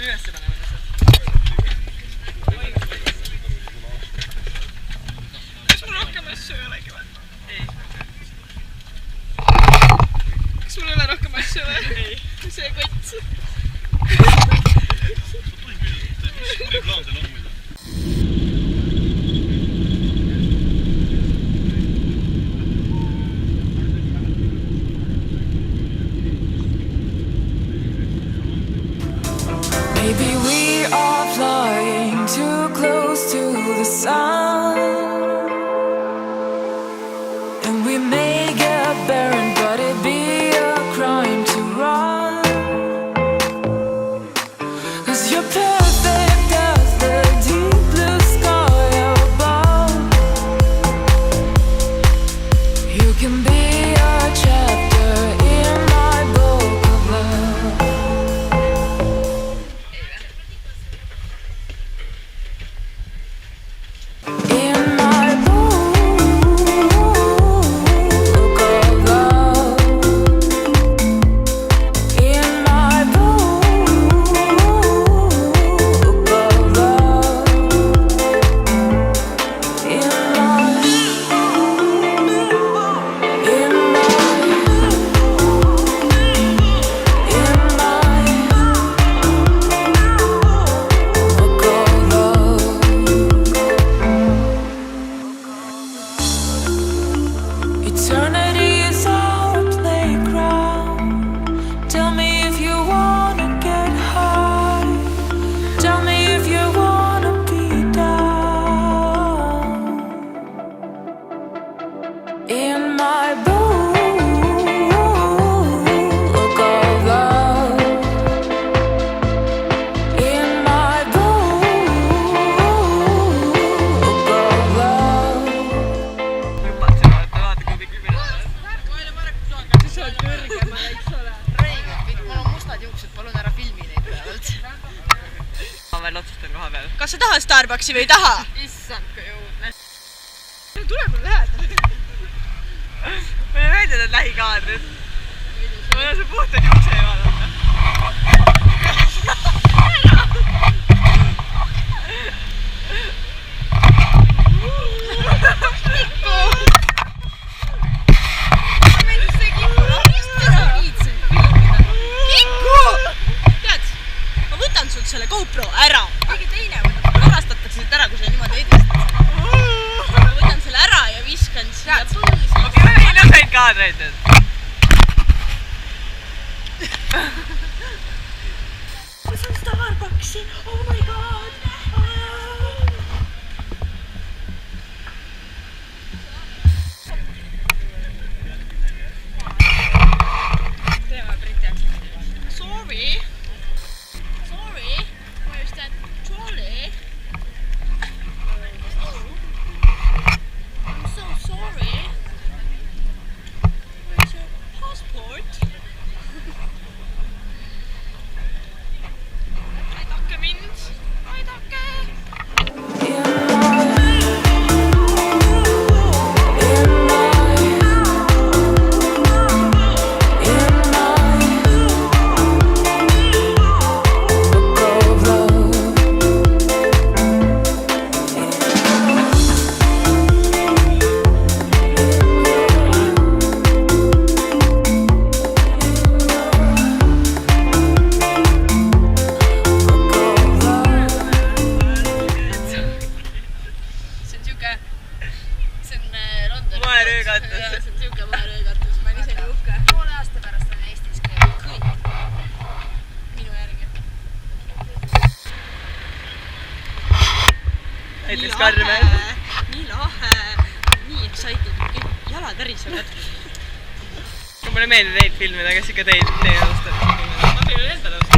ülesse paneme lihtsalt. Kas mul rohkem asju ei olegi või? Ei. Kas mul ei ole rohkem asju või? Ei. See kots. Mis kuri plaan teil on muidu? Maybe we are flying too close to the sun, and we may get buried, but it'd be a crime to run. 'Cause you're perfect as the deep blue sky above. You can be a chapter in my book of love. Eternity is our playground. Tell me if you wanna get high. Tell me if you wanna be down. In my book of love. In my book of love. Palun ära filmi neid pealt. Ma veel otsustan koha peal. Kas sa tahad Starbucksi või ei taha? Issand, kui õudne. Tule mul lähedale. Mulle meeldib need lähikaadrid. Mulle see puhtad juukse ei vaadata. Selle GoPro ära. Keegi teine varastatakse siit ära, kui sa niimoodi edistad. Ma võtan selle ära ja viskan siia põõsi. Okei, me ilusaid kaadreid nüüd. Kus on Starbucksi? Oh my god. Teeme briti aktsendi. Sorry. Where's that trolley? I'm so sorry. Where's your passport? Aidake mind! Aidake! Näiteks Karmel. Nii lahe. Nii excited. Jalad värisevad. Mulle meeldib neid filmida, kes ikka teid nõustab. Ma filmin enda nõustab.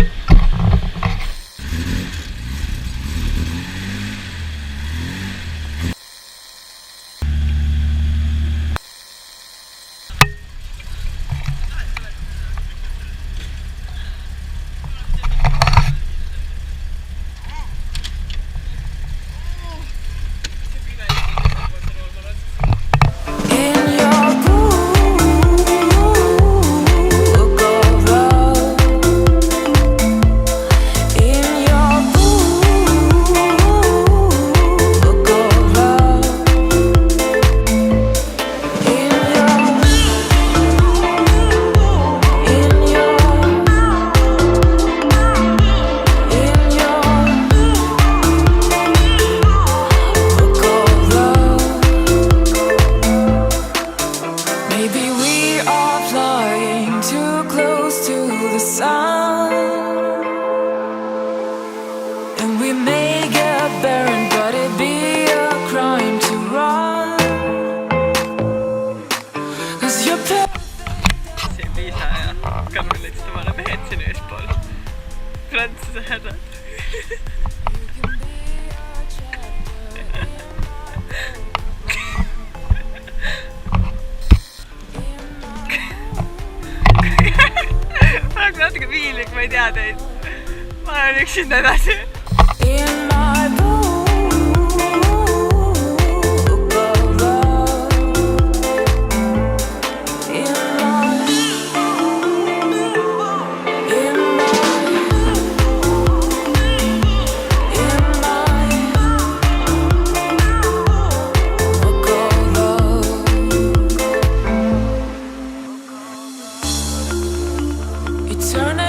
In your book of love. meil ütlesid omale mehed siin eespool. Prantsuse härrad. Ma olen natuke piinlik, ma ei tea teid. Ma olen üksinda edasi. In my book of love, in my book of love. Eternal